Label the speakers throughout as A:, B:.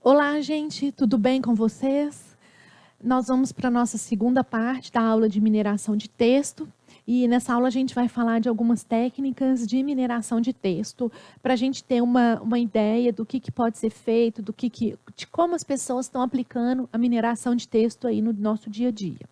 A: Olá, gente, tudo bem com vocês? Nós vamos para a nossa segunda parte da aula de mineração de texto. E nessa aula a gente vai falar de algumas técnicas de mineração de texto, para a gente ter uma ideia do que pode ser feito, de como as pessoas estão aplicando a mineração de texto aí no nosso dia a dia.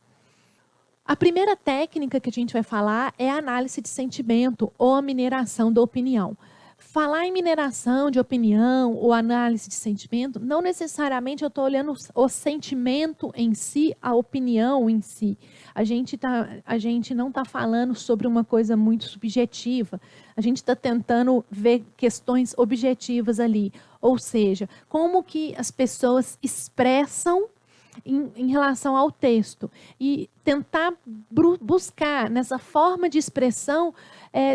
A: A primeira técnica que a gente vai falar é a análise de sentimento ou a mineração da opinião. Falar em mineração de opinião ou análise de sentimento, não necessariamente eu estou olhando o sentimento em si, a opinião em si. A gente não está falando sobre uma coisa muito subjetiva. A gente está tentando ver questões objetivas ali. Ou seja, como que as pessoas expressam em relação ao texto e tentar buscar nessa forma de expressão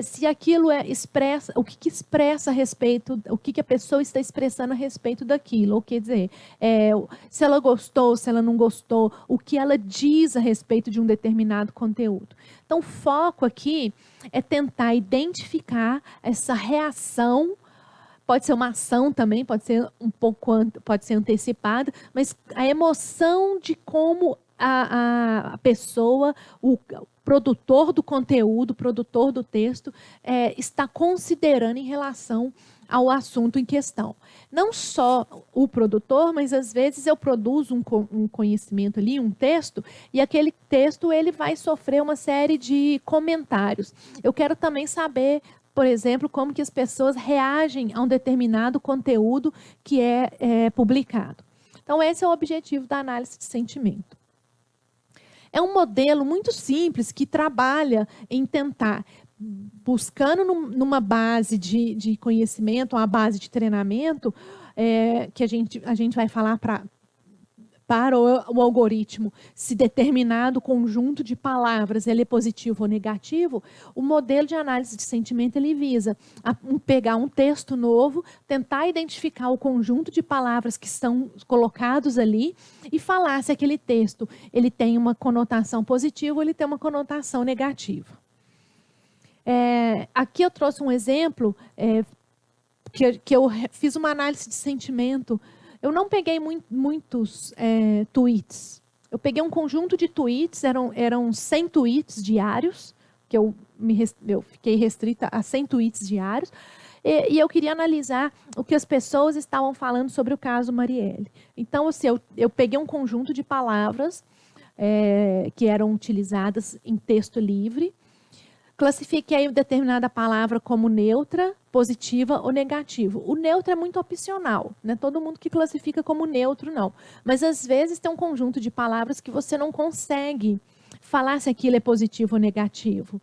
A: se aquilo expressa, o que expressa a respeito, o que a pessoa está expressando a respeito daquilo, ou quer dizer, se ela gostou, se ela não gostou, o que ela diz a respeito de um determinado conteúdo. Então, o foco aqui é tentar identificar essa reação. Pode ser uma ação também, pode ser pode ser antecipada, mas a emoção de como a pessoa, o produtor do conteúdo, o produtor do texto, está considerando em relação ao assunto em questão. Não só o produtor, mas às vezes eu produzo um conhecimento ali, um texto, e aquele texto ele vai sofrer uma série de comentários. Eu quero também saber, por exemplo, como que as pessoas reagem a um determinado conteúdo que é publicado. Então, esse é o objetivo da análise de sentimento. É um modelo muito simples que trabalha em tentar, buscando numa base de conhecimento, uma base de treinamento, que a gente vai falar para o algoritmo, se determinado conjunto de palavras ele é positivo ou negativo, o modelo de análise de sentimento ele visa pegar um texto novo, tentar identificar o conjunto de palavras que estão colocados ali e falar se aquele texto ele tem uma conotação positiva ou ele tem uma conotação negativa. Aqui eu trouxe um exemplo que eu fiz uma análise de sentimento. Eu não peguei muitos tweets. Eu peguei um conjunto de tweets, eram 100 tweets diários, que eu fiquei restrita a 100 tweets diários, e eu queria analisar o que as pessoas estavam falando sobre o caso Marielle. Então, assim, eu peguei um conjunto de palavras que eram utilizadas em texto livre, classifiquei determinada palavra como neutra, positiva ou negativa. O neutro é muito opcional, não é todo mundo que classifica como neutro, não. Mas às vezes tem um conjunto de palavras que você não consegue falar se aquilo é positivo ou negativo.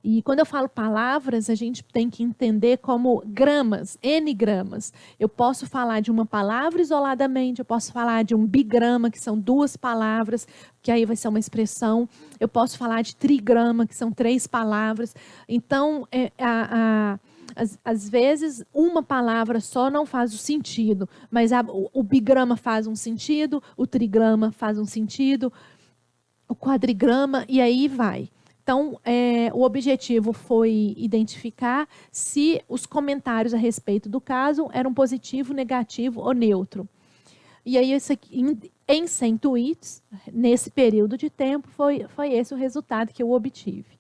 A: E quando eu falo palavras, a gente tem que entender como gramas, N gramas. Eu posso falar de uma palavra isoladamente, eu posso falar de um bigrama, que são 2 palavras, que aí vai ser uma expressão. Eu posso falar de trigrama, que são 3 palavras. Então, às vezes, uma palavra só não faz o sentido, mas o bigrama faz um sentido, o trigrama faz um sentido, o quadrigrama, e aí vai. Então, o objetivo foi identificar se os comentários a respeito do caso eram positivo, negativo ou neutro. E aí, em 100 tweets, nesse período de tempo, foi esse o resultado que eu obtive.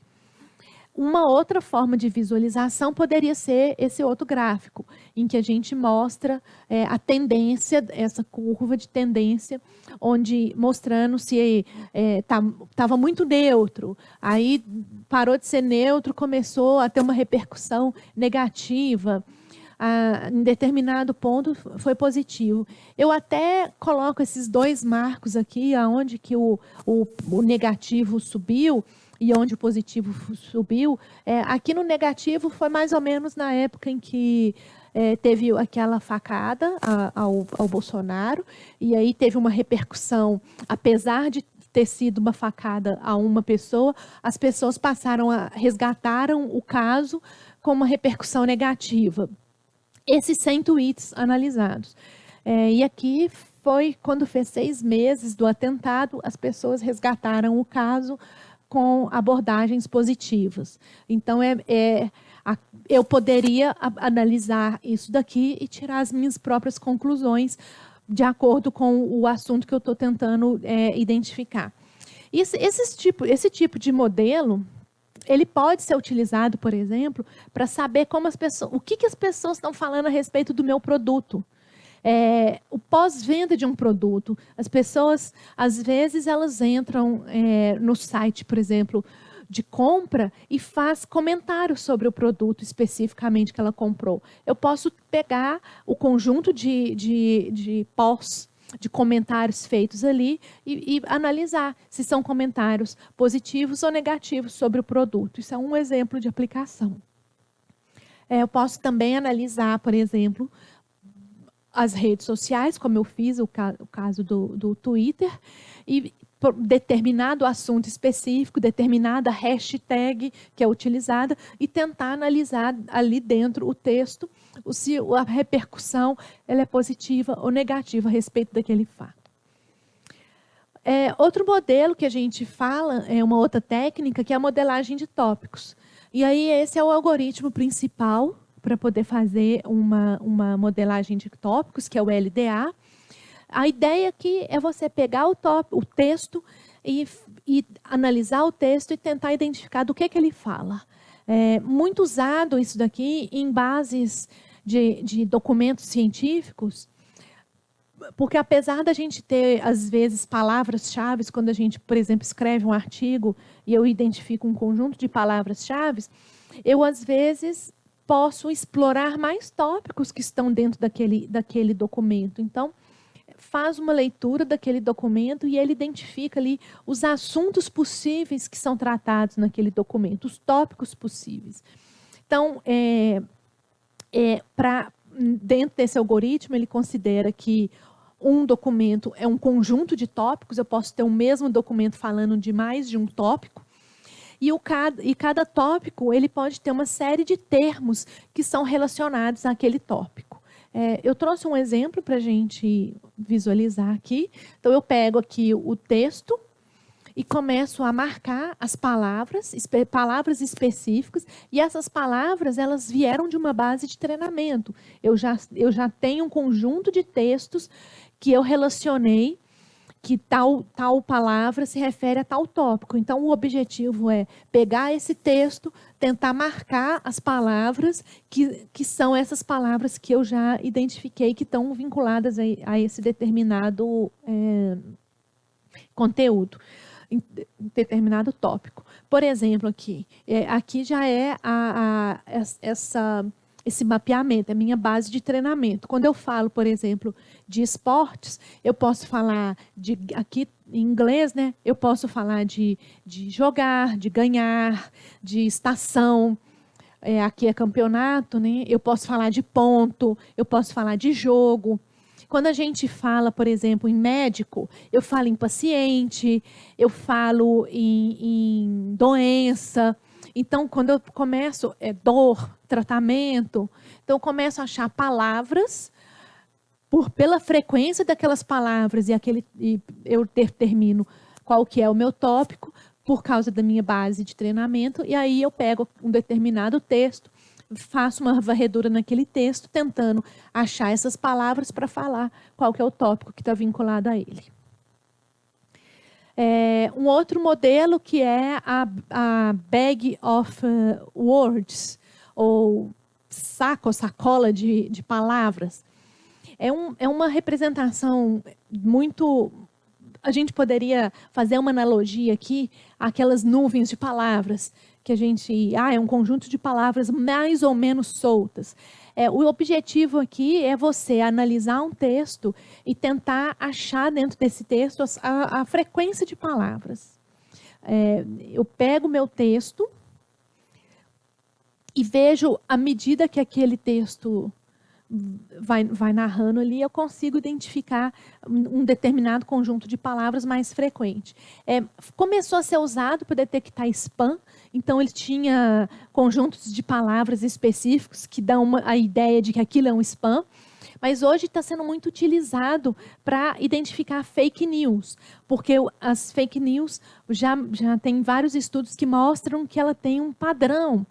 A: Uma outra forma de visualização poderia ser esse outro gráfico, em que a gente mostra a tendência, essa curva de tendência, onde mostrando se estava muito neutro, aí parou de ser neutro, começou a ter uma repercussão negativa, em determinado ponto foi positivo. Eu até coloco esses 2 marcos aqui, onde que o negativo subiu, e onde o positivo subiu. Aqui no negativo foi mais ou menos na época em que teve aquela facada ao Bolsonaro, e aí teve uma repercussão, apesar de ter sido uma facada a uma pessoa, as pessoas resgataram o caso com uma repercussão negativa. Esses 100 tweets analisados. E aqui foi quando fez 6 meses do atentado, as pessoas resgataram o caso com abordagens positivas. Então, eu poderia analisar isso daqui e tirar as minhas próprias conclusões, de acordo com o assunto que eu estou tentando identificar. Esse tipo de modelo, ele pode ser utilizado, por exemplo, para saber o que as pessoas estão falando a respeito do meu produto. O pós-venda de um produto. As pessoas, às vezes, elas entram no site, por exemplo, de compra e faz comentários sobre o produto especificamente que ela comprou. Eu posso pegar o conjunto de comentários feitos ali e analisar se são comentários positivos ou negativos sobre o produto. Isso é um exemplo de aplicação. Eu posso também analisar, por exemplo, as redes sociais, como eu fiz o caso do Twitter, e por determinado assunto específico, determinada hashtag que é utilizada, e tentar analisar ali dentro o texto, se a repercussão ela é positiva ou negativa a respeito daquele fato. Outro modelo que a gente fala, uma outra técnica, que é a modelagem de tópicos. E aí esse é o algoritmo principal para poder fazer uma modelagem de tópicos, que é o LDA. A ideia aqui é você pegar o texto e analisar o texto e tentar identificar do que ele fala. Muito usado isso daqui em bases de documentos científicos, porque apesar da gente ter, às vezes, palavras-chave, quando a gente, por exemplo, escreve um artigo e eu identifico um conjunto de palavras-chave, eu, às vezes, posso explorar mais tópicos que estão dentro daquele documento. Então, faz uma leitura daquele documento e ele identifica ali os assuntos possíveis que são tratados naquele documento, os tópicos possíveis. Então, dentro desse algoritmo, ele considera que um documento é um conjunto de tópicos, eu posso ter o mesmo documento falando de mais de um tópico, e cada tópico ele pode ter uma série de termos que são relacionados àquele tópico. Eu trouxe um exemplo para a gente visualizar aqui. Então, eu pego aqui o texto e começo a marcar as palavras específicas, e essas palavras elas vieram de uma base de treinamento. Eu já tenho um conjunto de textos que eu relacionei que tal palavra se refere a tal tópico. Então, o objetivo é pegar esse texto, tentar marcar as palavras que são essas palavras que eu já identifiquei que estão vinculadas a esse determinado conteúdo, determinado tópico. Por exemplo, aqui já é esse mapeamento, é a minha base de treinamento. Quando eu falo, por exemplo, de esportes, eu posso falar aqui em inglês, né? Eu posso falar de jogar, de ganhar, de estação. Aqui é campeonato, né? Eu posso falar de ponto, eu posso falar de jogo. Quando a gente fala, por exemplo, em médico, eu falo em paciente, eu falo em doença. Então, quando eu começo, dor, tratamento, então eu começo a achar palavras, pela frequência daquelas palavras, e eu determino qual que é o meu tópico, por causa da minha base de treinamento, e aí eu pego um determinado texto, faço uma varredura naquele texto, tentando achar essas palavras para falar qual que é o tópico que está vinculado a ele. Um outro modelo que é a Bag of Words, ou sacola de palavras. É uma representação muito... A gente poderia fazer uma analogia aqui àquelas nuvens de palavras, que a gente... é um conjunto de palavras mais ou menos soltas. O objetivo aqui é você analisar um texto e tentar achar dentro desse texto a frequência de palavras. Eu pego o meu texto e vejo, à medida que aquele texto vai narrando ali, eu consigo identificar um determinado conjunto de palavras mais frequente. Começou a ser usado para detectar spam, então ele tinha conjuntos de palavras específicos que dão a ideia de que aquilo é um spam, mas hoje está sendo muito utilizado para identificar fake news, porque as fake news já tem vários estudos que mostram que ela tem um padrão.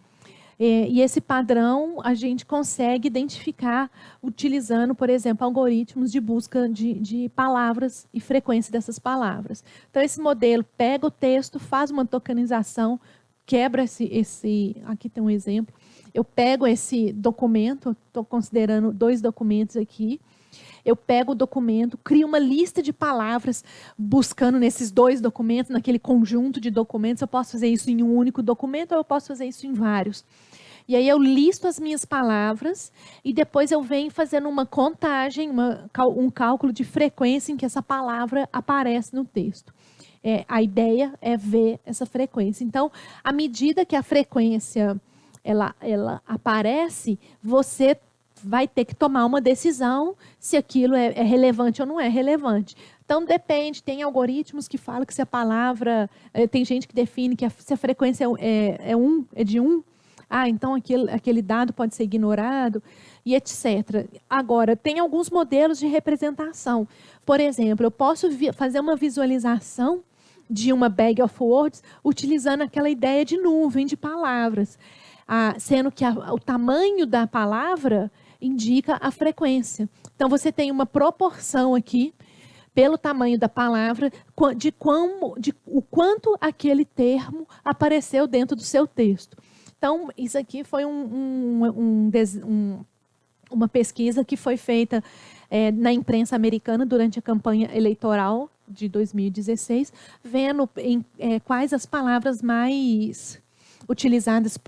A: E esse padrão a gente consegue identificar utilizando, por exemplo, algoritmos de busca de palavras e frequência dessas palavras. Então, esse modelo pega o texto, faz uma tokenização, quebra aqui tem um exemplo, eu pego esse documento, estou considerando 2 documentos aqui, eu pego o documento, crio uma lista de palavras buscando nesses 2 documentos, naquele conjunto de documentos. Eu posso fazer isso em um único documento ou eu posso fazer isso em vários. E aí eu listo as minhas palavras e depois eu venho fazendo uma contagem, um cálculo de frequência em que essa palavra aparece no texto. A ideia é ver essa frequência. Então, à medida que a frequência ela aparece, você vai ter que tomar uma decisão se aquilo é relevante ou não é relevante. Então, depende. Tem algoritmos que falam que se a palavra... Tem gente que define que se a frequência é de 1, então aquele dado pode ser ignorado, e etc. Agora, tem alguns modelos de representação. Por exemplo, eu posso fazer uma visualização de uma bag of words utilizando aquela ideia de nuvem de palavras, sendo que o tamanho da palavra indica a frequência. Então, você tem uma proporção aqui, pelo tamanho da palavra, de o quanto aquele termo apareceu dentro do seu texto. Então, isso aqui foi uma pesquisa que foi feita na imprensa americana durante a campanha eleitoral de 2016, vendo quais as palavras mais utilizadas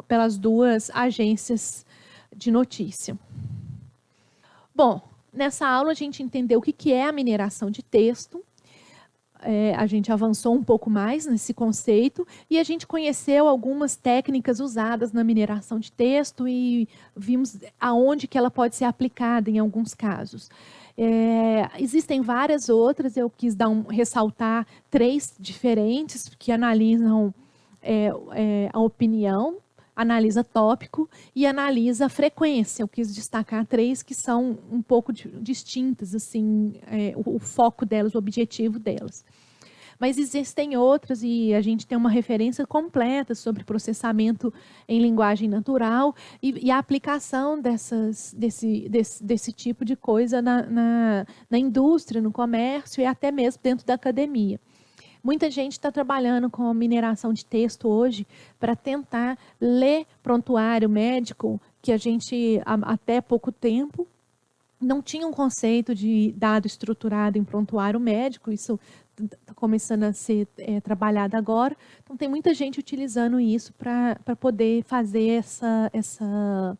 A: pelas 2 agências de notícia. Bom, nessa aula a gente entendeu o que é a mineração de texto, a gente avançou um pouco mais nesse conceito e a gente conheceu algumas técnicas usadas na mineração de texto e vimos aonde que ela pode ser aplicada em alguns casos. Existem várias outras, eu quis ressaltar 3 diferentes que analisam a opinião, analisa tópico e analisa frequência. Eu quis destacar 3 que são um pouco distintas, assim, o foco delas, o objetivo delas. Mas existem outras e a gente tem uma referência completa sobre processamento em linguagem natural e a aplicação desse tipo de coisa na indústria, no comércio e até mesmo dentro da academia. Muita gente está trabalhando com mineração de texto hoje para tentar ler prontuário médico, que a gente, até pouco tempo, não tinha um conceito de dado estruturado em prontuário médico. Isso está começando a ser trabalhado agora. Então, tem muita gente utilizando isso para poder fazer essa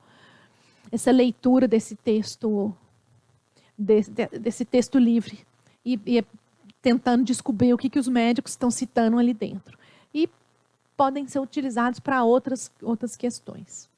A: leitura desse texto, desse texto livre. E tentando descobrir o que os médicos estão citando ali dentro. E podem ser utilizados para outras questões.